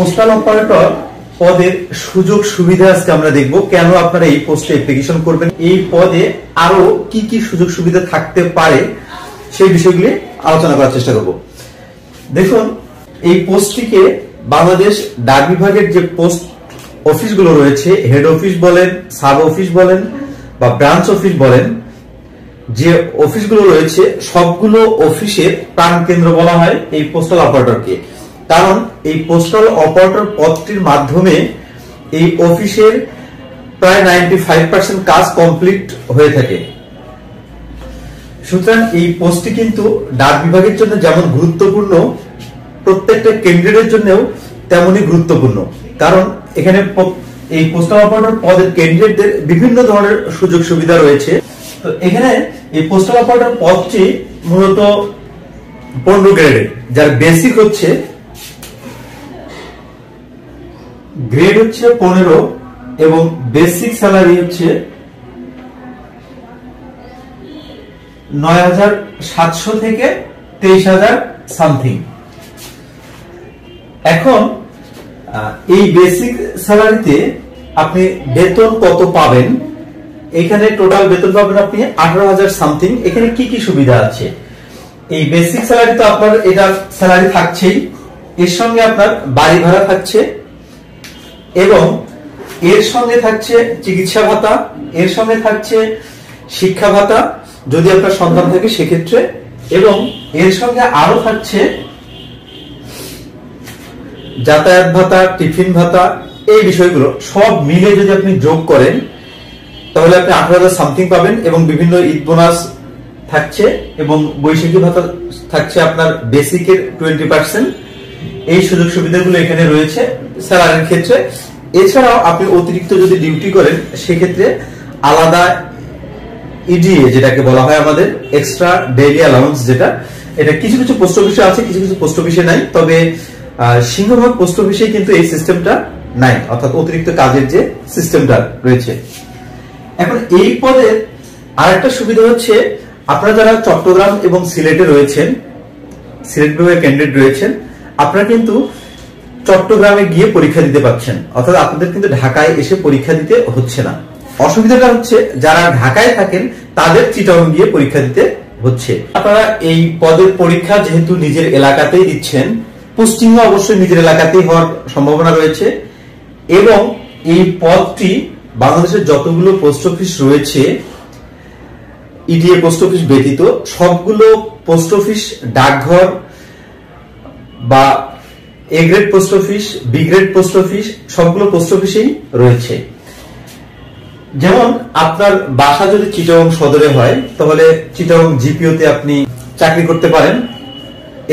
Postal operator পদের সুযোগ সুবিধা আজকে আমরা দেখব, কেন আপনারা এই পোস্টে অ্যাপ্লিকেশন করবেন, এই পদে আরো কি কি সুযোগ সুবিধা থাকতে পারে সেই বিষয়গুলি আলোচনা করার চেষ্টা করব। দেখুন, এই পোস্টটিকে বাংলাদেশ ডাক বিভাগের যে পোস্ট অফিসগুলো রয়েছে, হেড অফিস বলেন, সাব অফিস বলেন বা ব্রাঞ্চ অফিস বলেন, যে অফিসগুলো রয়েছে সবগুলো অফিসের প্রাণকেন্দ্র বলা হয় এই পোস্টাল অপারেটরকে। কারণ এই পোস্টাল অপারেটর পদটির মাধ্যমে এই অফিসের প্রায় 95% কাজ কমপ্লিট হয়ে থাকে। সুতরাং এই পোস্টটি কিন্তু ডাক বিভাগের জন্য যেমন গুরুত্বপূর্ণ, প্রত্যেকটা ক্যান্ডিডেটের জন্যও তেমনই গুরুত্বপূর্ণ। কারণ এখানে এই পোস্টাল অপারেটর পদের ক্যান্ডিডেটদের বিভিন্ন ধরনের সুযোগ সুবিধা রয়েছে। তো এখানে এই পোস্টাল অপারেটর পদটি মূলত 15 গ্রেডের, যার বেসিক হচ্ছে গ্রেড হচ্ছে 15 এবং বেসিক স্যালারি হচ্ছে ৯৭০০ থেকে ২৩,০০০ সামথিং। এখন এই বেসিক স্যালারিতে আপনি বেতন কত পাবেন, এখানে টোটাল বেতন পাবেন আপনি 18,০০০ সামথিং। এখানে কি কি সুবিধা আছে? এই বেসিক স্যালারি তো আপনার এটা স্যালারি থাকছেই, এর সঙ্গে আপনার বাড়ি ভাড়া থাকছে এবং এর সঙ্গে থাকছে চিকিৎসা ভাতা, এর সঙ্গে থাকছে শিক্ষা ভাতা যদি আপনার সন্তান থাকে সেক্ষেত্রে, এবং এর সঙ্গে আরো থাকছে যাতায়াত ভাতা, টিফিন ভাতা। এই বিষয়গুলো সব মিলে যদি আপনি যোগ করেন তাহলে আপনি 18,০০০ সামথিং পাবেন এবং বিভিন্ন ঈদ বোনাস থাকছে এবং বৈশাখী ভাতা থাকছে আপনার বেসিকের 20%। এই সুযোগ সুবিধাগুলো এখানে রয়েছে স্যালারির ক্ষেত্রে। এছাড়াও আপনি অতিরিক্ত যদি ডিউটি করেন সেক্ষেত্রে আলাদা ইডিএ যেটাকে বলা হয় আমাদের এক্সট্রা ডেইলি অ্যালাউন্স, যেটা এটা কিছু কিছু পোস্ট অফিসে আছে, কিছু কিছু পোস্ট অফিসে নাই। তবে সিংহভাগ পোস্ট অফিসে কিন্তু এই সিস্টেমটা নাই, অর্থাৎ অতিরিক্ত কাজের যে সিস্টেমটা রয়েছে। এখন এই পদের আরেকটা সুবিধা হচ্ছে আপনারা যারা চট্টগ্রাম এবং সিলেটে রয়েছেন, সিলেট বিভাগের ক্যান্ডিডেট রয়েছেন, আপনারা কিন্তু চট্টগ্রামে গিয়ে পরীক্ষা দিতে পারছেন, অর্থাৎ আপনাদের কিন্তু ঢাকায় এসে পরীক্ষা দিতে হচ্ছে না। অসুবিধাটা হচ্ছে যারা ঢাকায় থাকেন তাদের চিটাগং গিয়ে পরীক্ষা দিতে হচ্ছে। আপনারা এই পদের পরীক্ষা যেহেতু নিজের এলাকাতেই দিচ্ছেন, পোস্টিং অবশ্যই নিজের এলাকাতেই হওয়ার সম্ভাবনা রয়েছে এবং এই পদটি বাংলাদেশের যতগুলো পোস্ট অফিস রয়েছে ইডিএ পোস্ট অফিস ব্যতীত সবগুলো পোস্ট অফিস, ডাকঘর বা A grade post office, B grade post office, সবগুলো পোস্ট অফিসেই রয়েছে। যেমন আপনার বাসা যদি চিটাগং সদরে হয় তাহলে চিটাগং জিপিওতে আপনি চাকরি করতে পারেন,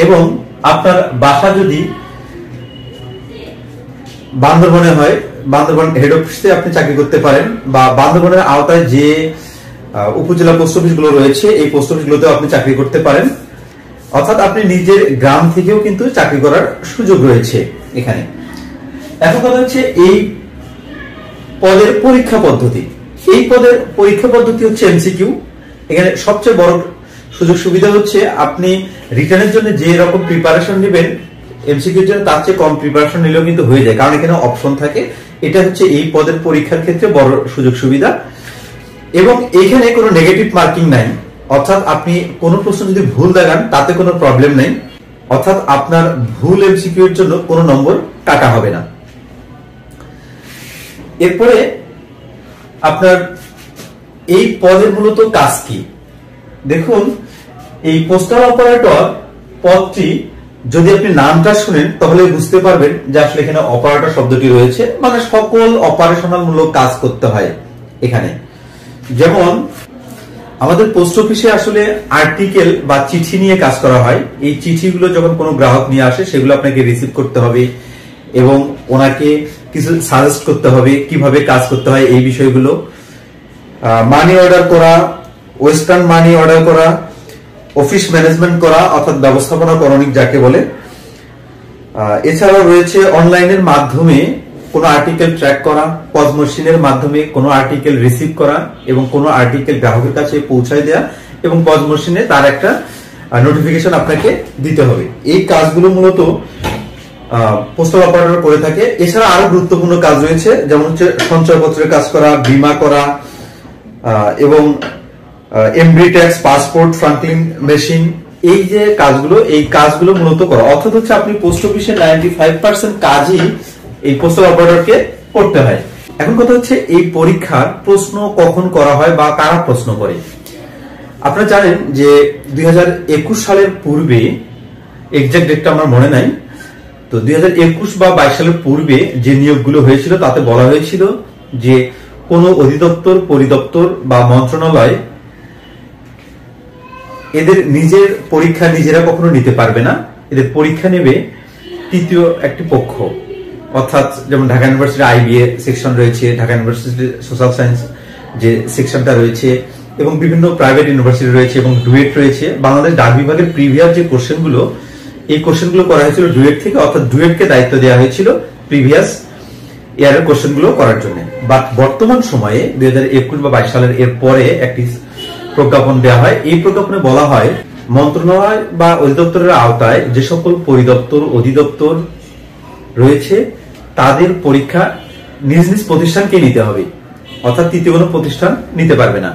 এবং আপনার বাসা যদি বান্দরবনে হয় বান্দরবন হেড অফিসে আপনি চাকরি করতে পারেন, বা বান্দরবনের আওতায় যে উপজেলা পোস্ট অফিসগুলো রয়েছে এই পোস্ট অফিসগুলোতেও আপনি চাকরি করতে পারেন। অর্থাৎ আপনি নিজের গ্রাম থেকেও কিন্তু চাকরি করার সুযোগ রয়েছে এখানে। এখন কথা হচ্ছে এই পদের পরীক্ষা পদ্ধতি। এই পদের পরীক্ষা পদ্ধতি হচ্ছে এমসিকিউ। এখানে সবচেয়ে বড় সুযোগ সুবিধা হচ্ছে আপনি রিটার্নের জন্য যে রকম প্রিপারেশন নেবেন এমসিকিউর জন্য তার চেয়ে কম প্রিপারেশন নিলেও কিন্তু হয়ে যায়, কারণ এখানে অপশন থাকে। এটা হচ্ছে এই পদের পরীক্ষার ক্ষেত্রে বড় সুযোগ সুবিধা। এবং এখানে কোনো নেগেটিভ মার্কিং নাই, অর্থাৎ আপনি কোনো প্রশ্ন যদি ভুল দেখান তাতে কোনো প্রবলেম নেই, অর্থাৎ আপনার ভুল এমসিকিউ এর জন্য কোনো নম্বর কাটা হবে না। এরপরে আপনার এই পদের মূলত কাজ কি? দেখুন, এই পোস্টাল অপারেটর পদটি যদি আপনি নামটা শুনেন তাহলে বুঝতে পারবেন যে আসলে এখানে অপারেটর শব্দটি রয়েছে, মানে সকল অপারেশনাল মূলক কাজ করতে হয় এখানে। যেমন আমাদের পোস্ট অফিসে আসলে আর্টিকেল বা চিঠি নিয়ে কাজ করা হয়। এই চিঠিগুলো যখন কোনো গ্রাহক নিয়ে আসে সেগুলো আপনাকে রিসিভ করতে হবে এবং ওনাকে কিছু সাজেস্ট করতে হবে কিভাবে কাজ করতে হয় এই বিষয়গুলো। মানি অর্ডার করা, ওয়েস্টার্ন মানি অর্ডার করা, অফিস ম্যানেজমেন্ট করা অর্থাৎ ব্যবস্থাপনা করণিক যাকে বলে। এছাড়াও রয়েছে অনলাইনের মাধ্যমে কোনো আর্টিকেল ট্র্যাক করা, পজ মেশিনের মাধ্যমে কোনো আর্টিকেল রিসিভ করা এবং কোনো আর্টিকেল গ্রাহকের কাছে পৌঁছায় দেওয়া এবং পজ মেশিনে তার একটা নোটিফিকেশন আপনাকে দিতে হবে। এই কাজগুলো মূলত পোস্টাল অপারেটর করে থাকে। এছাড়া আরো গুরুত্বপূর্ণ কাজ রয়েছে, যেমন হচ্ছে সঞ্চয়পত্রের কাজ করা, বীমা করা, এবং এমব্রি ট্যাক্স, পাসপোর্ট, ফ্রাঙ্কলিন মেশিন, এই যে কাজগুলো, এই কাজগুলো মূলত করা। অর্থাৎ হচ্ছে আপনি পোস্ট অফিসের 95% কাজই এই পোস্টাল অপারেটরকে করতে হয়। এখন কথা হচ্ছে এই পরীক্ষার প্রশ্ন কখন করা হয় বা কারা প্রশ্ন করে। আপনারা জানেন যে 2021 সালের পূর্বে, এক্সাক্ট ডেটটা আমার মনে নাই, তো 2021 বা 22 সালের পূর্বে যে নিয়োগগুলো হয়েছিল তাতে বলা হয়েছিল যে কোনো অধিদপ্তর, পরিদপ্তর বা মন্ত্রণালয় এদের নিজের পরীক্ষা নিজেরা কখনো নিতে পারবে না। এদের পরীক্ষা নেবে তৃতীয় একটি পক্ষ। অর্থাৎ যেমন ঢাকা ইউনিভার্সিটি আইবিএ সেকশন রয়েছে, ঢাকা ইউনিভার্সিটি সোশ্যাল সায়েন্স যে সেকশনটা রয়েছে, এবং বিভিন্ন প্রাইভেট ইউনিভার্সিটি রয়েছে এবং ডুয়েট রয়েছে। বাংলাদেশ ডাক বিভাগের প্রিভিয়াস যে কোশ্চেনগুলো, এই কোশ্চেনগুলো করা হয়েছিল ডুয়েট থেকে, অর্থাৎ ডুয়েটকে দায়িত্ব দেওয়া হয়েছিল প্রিভিয়াস ইয়ারের কোশ্চেনগুলো করার জন্য। বাট বর্তমান সময়ে 2021 বা 22 সালের এর পরে একটি প্রজ্ঞাপন দেওয়া হয়। এই প্রজ্ঞাপনে বলা হয় মন্ত্রণালয় বা অধিদপ্তরের আওতায় যে সকল পরিদপ্তর, অধিদপ্তর রয়েছে তাদের পরীক্ষা নিজ নিজ প্রতিষ্ঠানকে নিতে হবে, অর্থাৎ তৃতীয় কোনো প্রতিষ্ঠান নিতে পারবে না।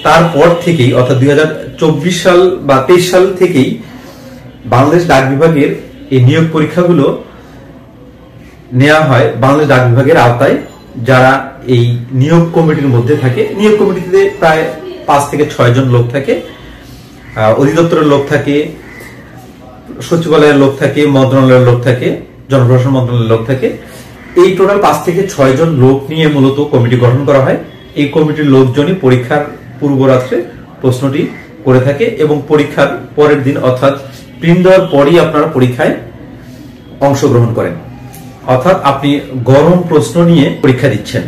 তারপর থেকেই, অর্থাৎ 2024 সাল বা 23 সাল থেকেই বাংলাদেশ ডাক বিভাগের এই নিয়োগ পরীক্ষাগুলো নেওয়া হয় বাংলাদেশ ডাক বিভাগের আওতায়, যারা এই নিয়োগ কমিটির মধ্যে থাকে। নিয়োগ কমিটিতে প্রায় 5 থেকে 6 জন লোক থাকে, অধিদপ্তরের লোক থাকে, সচিবালয়ের লোক থাকে, মন্ত্রণালয়ের লোক থাকে, জনপ্রশাসন মন্ত্রণালয়ের লোক থাকে। এই টোটাল 5 থেকে 6 জন লোক নিয়ে মূলত কমিটি গঠন করা হয়। এই কমিটির লোকজনই পরীক্ষার পূর্ব রাত্রে প্রশ্নটি করে থাকে এবং পরীক্ষার পরের দিন, অর্থাৎ প্রিন্ট দেওয়ার পরই আপনারা পরীক্ষায় অংশগ্রহণ করেন। অর্থাৎ আপনি গরম প্রশ্ন নিয়ে পরীক্ষা দিচ্ছেন।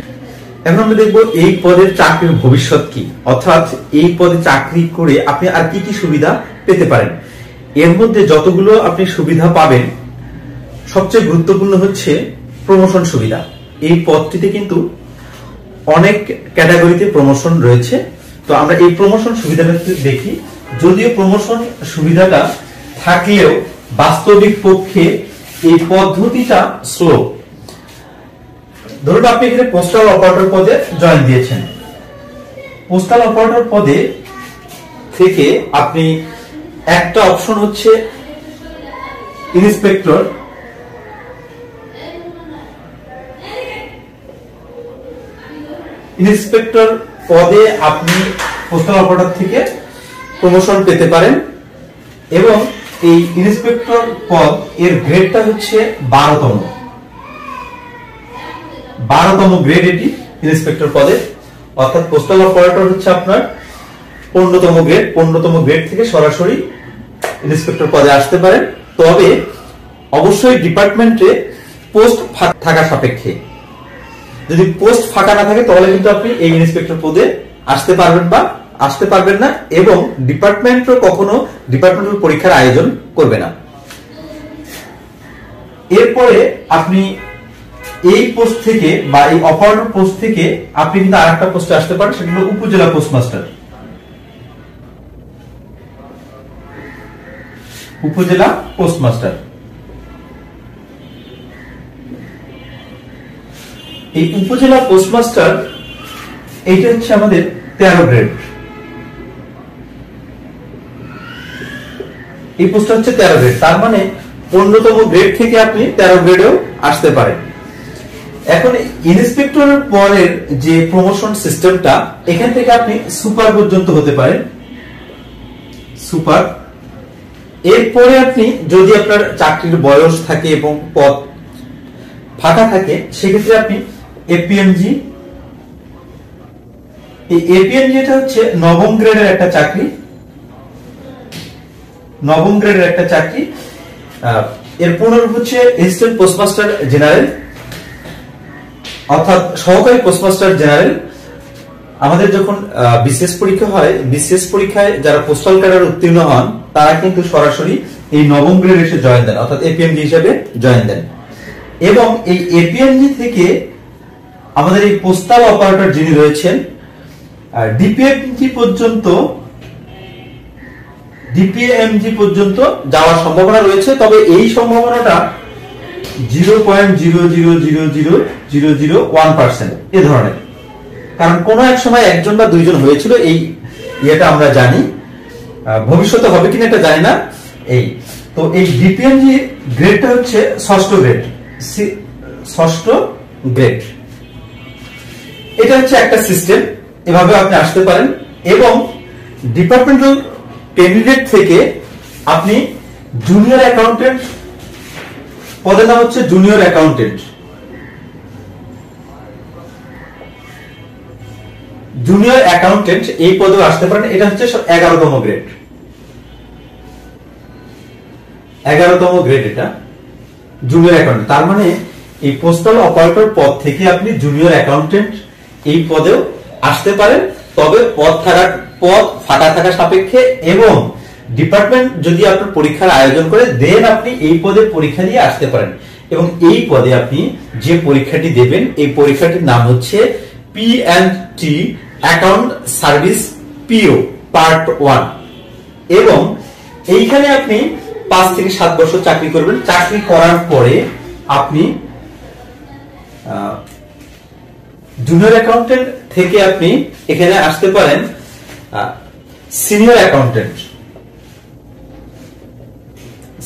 এখন আমরা দেখবো এই পদের চাকরির ভবিষ্যৎ কি, অর্থাৎ এই পদে চাকরি করে আপনি আর কি কি সুবিধা পেতে পারেন। এর মধ্যে যতগুলো আপনি সুবিধা পাবেন, সবচেয়ে গুরুত্বপূর্ণ হচ্ছে প্রমোশন সুবিধা। এই পদটিতে কিন্তু অনেক ক্যাটাগরিতে প্রমোশন রয়েছে। তো আমরা এই প্রমোশন সুবিধাটা দেখি। যদিও প্রমোশন সুবিধাটা থাকলেও বাস্তবিক পক্ষে এই পদ্ধতিটা স্লো। ধরুন আপনি এখানে পোস্টাল অপারেটর পদে জয়েন দিয়েছেন। পোস্টাল অপারেটর পদে থেকে আপনি একটা অপশন হচ্ছে ইন্সপেক্টর, ইন্সপেক্টর পদে আপনি পোস্টাল অপারেটর থেকে প্রমোশন পেতে পারেন এবং এই ইন্সপেক্টর পদ এর গ্রেডটা হচ্ছে 12তম গ্রেড। এটি ইন্সপেক্টর পদে, অর্থাৎ পোস্টাল অপারেটর হচ্ছে আপনার 15তম গ্রেড। 15তম গ্রেড থেকে সরাসরি ইন্সপেক্টর পদে আসতে পারেন, তবে অবশ্যই ডিপার্টমেন্টে পোস্ট থাকা সাপেক্ষে। যদি পোস্ট ফাঁকা না থাকে তাহলে কিন্তু আপনি এই ইন্সপেক্টর পদে আসতে পারবেন না এবং ডিপার্টমেন্টও কখনো ডিপার্টমেন্টাল পরীক্ষার আয়োজন করবে না। এরপরে আপনি এই পোস্ট থেকে বা এই অপারেটর পোস্ট থেকে আপনি কিন্তু আরেকটা পোস্টে আসতে পারেন, সেটা হলো উপজেলা পোস্টমাস্টার। উপজেলা পোস্টমাস্টার, এই উপজেলা পোস্টমাস্টার এইটা হচ্ছে আমাদের 13 গ্রেড। এই পোস্টটা হচ্ছে 13 গ্রেড, তার মানে 15তম গ্রেড থেকে আপনি 13 গ্রেডেও আসতে পারেন। এখন ইন্সপেক্টরের পরের যে প্রমোশন সিস্টেমটা, এখান থেকে আপনি সুপার পর্যন্ত হতে পারেন, সুপার। এরপরে আপনি যদি আপনার চাকরির বয়স থাকে এবং পদ ফাঁকা থাকে, সেক্ষেত্রে আপনি এপিএমজি। এই এপিএমজি এটা হচ্ছে 9ম গ্রেডের একটা চাকরি, 9ম গ্রেডের একটা চাকরি। এর পুনরূপ হচ্ছে অ্যাসিস্ট্যান্ট পোস্টমাস্টার জেনারেল, অর্থাৎ সহকারী পোস্টমাস্টার জেনারেল। আমাদের যখন বিসিএস পরীক্ষা হয়, বিসিএস পরীক্ষায় যারা পোস্টাল ক্যাডার উত্তীর্ণ হন তারা কিন্তু সরাসরি এই 9ম গ্রেড এসে জয়েন দেন, অর্থাৎ এপিএমজি হিসেবে জয়েন দেন। এবং এই এপিএমজি থেকে আমাদের এই পোস্টাল অপারেটর যিনি রয়েছেন, ডিপিএমজি পর্যন্ত যাওয়ার সম্ভাবনা রয়েছে। তবে এই সম্ভাবনাটা 0.0000001% এ ধরনের। কারণ কোন এক সময় একজন বা দুইজন হয়েছিল, এই ইয়েটা আমরা জানি, ভবিষ্যতে হবে কিনা এটা জানি না। এই তো এই ডিপিএমজি গ্রেডটা হচ্ছে ষষ্ঠ গ্রেড, ষষ্ঠ গ্রেড। এটা হচ্ছে একটা সিস্টেম, এভাবে আপনি আসতে পারেন। এবং ডিপার্টমেন্টাল ক্যান্ডিডেট থেকে আপনি জুনিয়র অ্যাকাউন্টেন্ট পদের নাম হচ্ছে জুনিয়র অ্যাকাউন্টেন্ট, জুনিয়র অ্যাকাউন্টেন্ট এই পদেও আসতে পারেন। এটা হচ্ছে 11তম গ্রেড, 11তম গ্রেড এটা জুনিয়র অ্যাকাউন্টেন্ট। তার মানে এই পোস্টাল অপারেটর পদ থেকে আপনি জুনিয়র অ্যাকাউন্টেন্ট এই পদেও আসতে পারেন। তবে পদ ফাঁকা থাকা সাপেক্ষে এবং ডিপার্টমেন্ট যদি আপনার পরীক্ষার আয়োজন করে দেন আপনি এই পদে পরীক্ষা দিয়ে আসতে পারেন। এবং এই পদে আপনি যে পরীক্ষাটি দেবেন এই পরীক্ষাটির নাম হচ্ছে P&T অ্যাকাউন্ট সার্ভিস পিও পার্ট 1। এবং এইখানে আপনি 5 থেকে 7 বছর চাকরি করবেন। চাকরি করার পরে আপনি জুনিয়র অ্যাকাউন্টেন্ট থেকে আপনি এখানে আসতে পারেন সিনিয়র অ্যাকাউন্টেন্ট,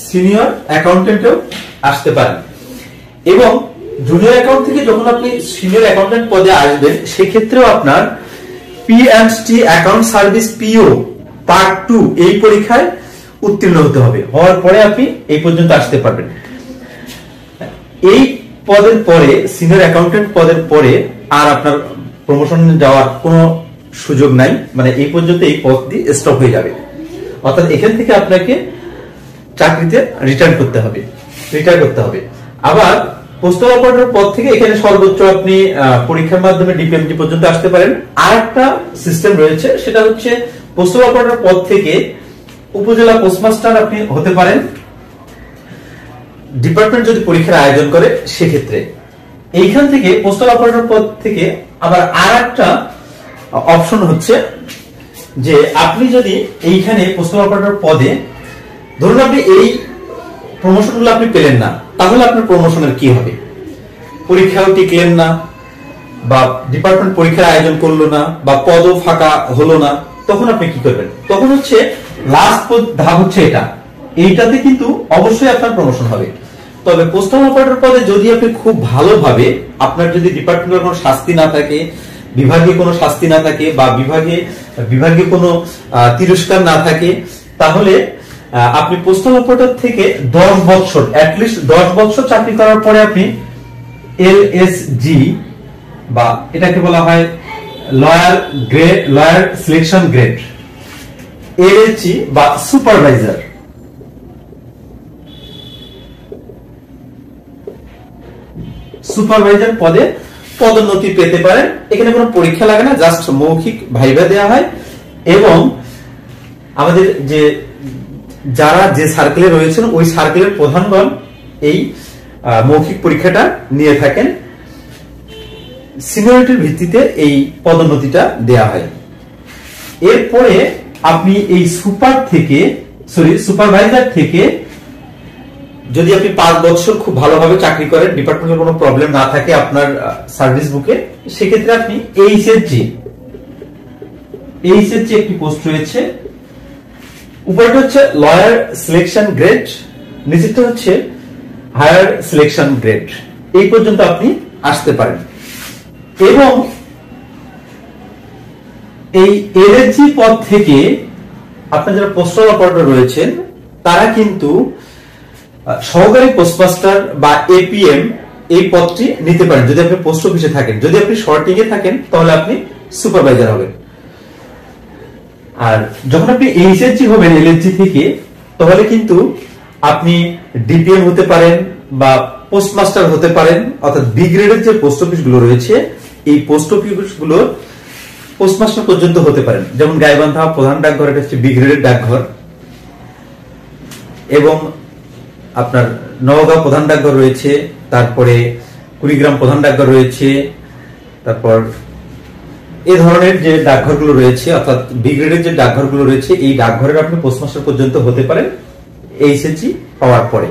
সিনিয়র অ্যাকাউন্টেন্টও আসতে পারেন। এবং জুনিয়র অ্যাকাউন্ট থেকে যখন আপনি সিনিয়র অ্যাকাউন্টেন্ট পদে আসবেন সেক্ষেত্রেও আপনার P&T অ্যাকাউন্ট সার্ভিস পিও পার্ট 2 এই পরীক্ষায় উত্তীর্ণ হতে হবে। হওয়ার পরে আপনি এই পর্যন্ত আসতে পারবেন। এই পদের পরে সিনিয়র অ্যাকাউন্টেন্ট পদের পরে আর আপনার প্রমোশন যাওয়ার কোনো সুযোগ নাই, মানে এই পর্যন্ত এই পদটি স্টপ হয়ে যাবে। অর্থাৎ এখান থেকে আপনাকে চাকরিতে রিটার্ন করতে হবে। আবার পোস্টাল অপারেটর পদ থেকে এখানে সর্বোচ্চ আপনি পরীক্ষার মাধ্যমে ডিপিএমজি পর্যন্ত আসতে পারেন। আর একটা সিস্টেম রয়েছে, সেটা হচ্ছে পোস্টাল অপারেটর পদ থেকে উপজেলা পোস্টমাস্টার আপনি হতে পারেন ডিপার্টমেন্ট যদি পরীক্ষার আয়োজন করে সেক্ষেত্রে। এইখান থেকে পোস্টাল অপারেটর পদ থেকে আবার আর একটা অপশন হচ্ছে যে আপনি যদি এইখানে পোস্টাল অপারেটর পদে ধরুন আপনি এই প্রমোশনগুলো আপনি পেলেন না, তাহলে আপনার প্রমোশনের কি হবে? পরীক্ষাও টিকলেন না, বা ডিপার্টমেন্ট পরীক্ষার আয়োজন করলো না, বা পদও ফাঁকা হলো না, তখন আপনি কি করবেন? তখন হচ্ছে লাস্ট ধাপ হচ্ছে এইটাতে কিন্তু অবশ্যই আপনার প্রমোশন হবে। তবে পোস্টাল অপারেটর পদে যদি আপনি খুব ভালোভাবে, আপনার যদি ডিপার্টমেন্টের কোনো শাস্তি না থাকে, বিভাগে কোনো শাস্তি না থাকে, বা বিভাগে কোনো তিরস্কার না থাকে, তাহলে আপনি পোস্টাল অপারেটর থেকে 10 বছর অ্যাটলিস্ট 10 বছর চাকরি করার পরে আপনি এলএসজি বা এটাকে বলা হয় লয়ার সিলেকশন গ্রেড, এলএসজি বা সুপারভাইজার পদে পদোন্নতি পেতে পারেন। এখানে কোনো পরীক্ষা লাগে না, জাস্ট মৌখিক ভাইভা দেওয়া হয়। এবং আমাদের যারা যে সার্কেলে রয়েছেন ওই সার্কেলের প্রধানগণ এই মৌখিক পরীক্ষাটা নিয়ে থাকেন। সিনিয়রিটির ভিত্তিতে এই পদোন্নতিটা দেয়া হয়। এরপরে আপনি এই সুপারভাইজার থেকে যদি আপনি 5 বছর খুব ভালোভাবে চাকরি করেন, ডিপার্টমেন্টের কোনো প্রবলেম না থাকে আপনার সার্ভিস বুকে, সেক্ষেত্রে আপনি এইচএসজি একটি পোস্ট রয়েছে। উপরটা হচ্ছে লয়ার সিলেকশন গ্রেড, নিচেরটা হচ্ছে হায়ার সিলেকশন গ্রেড। এই পর্যন্ত আপনি আসতে পারেন। এবং এই এলএসজি পদ থেকে আপনার যারা পোস্টাল অপারেটর রয়েছেন তারা কিন্তু সহকারী পোস্টমাস্টার বা এপিএম এই পদটি নিতে পারেন যদি আপনি পোস্ট অফিসে থাকেন। যদি আপনি শর্টিং এ থাকেন তাহলে আপনি সুপারভাইজার হবেন। আর যখন আপনি এইচএসজি হবেন এলএসজি থেকে, তাহলে কিন্তু আপনি ডিপিএম হতে পারেন বা পোস্টমাস্টার হতে পারেন। অর্থাৎ বি গ্রেডের যে পোস্ট অফিস গুলো রয়েছে এই পোস্ট অফিস গুলো পোস্টমাস্টার পর্যন্ত হতে পারেন। যেমন গাইবান্ধা প্রধান ডাকঘর, এটা হচ্ছে বি গ্রেডের ডাকঘর। এবং আপনার নওগাঁ প্রধান ডাকঘর রয়েছে, তারপরে কুড়িগ্রাম প্রধান ডাকঘর রয়েছে, তারপর এই ধরনের যে ডাকঘরগুলো রয়েছে অর্থাৎ বি গ্রেডের যে ডাকঘরগুলো রয়েছে এই ডাকঘরের আপনি পোস্টমাস্টার পর্যন্ত হতে পারেন এইচএসজি পাওয়ার পরে।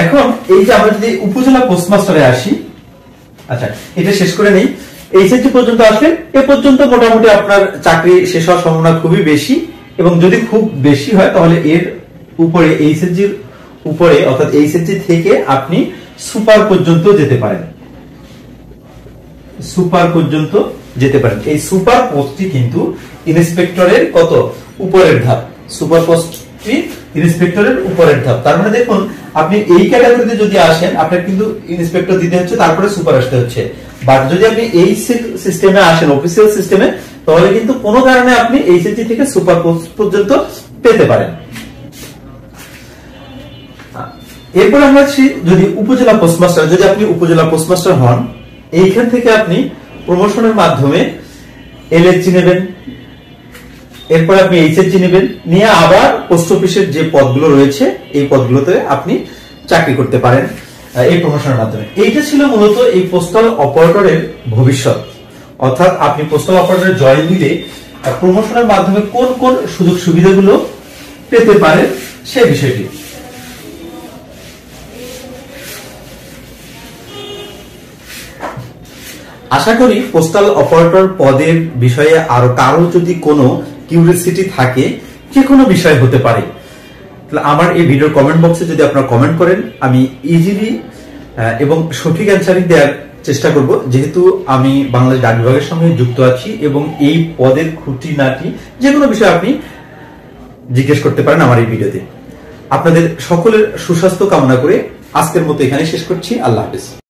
এখন এই যে আমরা যদি উপজেলা পোস্টমাস্টারে আসি, আচ্ছা এটা শেষ করে নেই। এইচএসসি পর্যন্ত আসলে এ পর্যন্ত মোটামুটি আপনার চাকরি শেষ হওয়ার সম্ভাবনা খুবই বেশি, এবং যদি খুব বেশি হয় তাহলে এর উপরে এইচএসসির উপরে অর্থাৎ এইচএসসি থেকে আপনি সুপার পর্যন্ত যেতে পারেন, সুপার পর্যন্ত যেতে পারেন। এই সুপার পোস্টটি কিন্তু ইন্সপেক্টরের কত উপরের ধাপ, সুপার পোস্টটি ইন্সপেক্টরের উপরের ধাপ। তার মানে দেখুন আপনি এই ক্যাটাগরিতে যদি আসেন আপনার কিন্তু ইন্সপেক্টর দিতে হচ্ছে, তারপরে সুপার আসতে হচ্ছে। বাট যদি আপনি এই সিস্টেমে আসেন, অফিসিয়াল সিস্টেমে, তাহলে কিন্তু কোনো কারণে আপনি এইচএসসি থেকে সুপার পোস্ট পর্যন্ত পেতে পারেন। এরপর আমরা যদি উপজেলা পোস্টমাস্টার, যদি আপনি উপজেলা পোস্টমাস্টার হন, এইখান থেকে আপনি প্রমোশনের মাধ্যমে এলএসজি নেবেন, এরপর আপনি এইচএসজি নেবেন, নিয়ে আবার পোস্ট অফিসের যে পদগুলো রয়েছে এই পদগুলোতে আপনি চাকরি করতে পারেন এই প্রমোশনের মাধ্যমে। এইটা ছিল মূলত এই পোস্টাল অপারেটরের ভবিষ্যৎ, অর্থাৎ আপনি পোস্টাল অপারেটরে জয়েন দিলে প্রমোশনের মাধ্যমে কোন কোন সুযোগ সুবিধাগুলো পেতে পারেন সে বিষয়টি। আশা করি পোস্টাল অপারেটর পদের বিষয়ে আরো কারো যদি কোনো কিউরিওসিটি থাকে, যে কোনো বিষয় হতে পারে, তাহলে আমার এই ভিডিওর কমেন্ট বক্সে যদি আপনারা কমেন্ট করেন, আমি ইজিলি এবং সঠিক অ্যান্সারিং দেওয়ার চেষ্টা করব, যেহেতু আমি বাংলাদেশ ডাক বিভাগের সঙ্গে যুক্ত আছি, এবং এই পদের খুঁটিনাটি যে কোনো বিষয় আপনি জিজ্ঞেস করতে পারেন আমার এই ভিডিওতে। আপনাদের সকলের সুস্বাস্থ্য কামনা করে আজকের মতো এখানে শেষ করছি। আল্লাহ হাফেজ।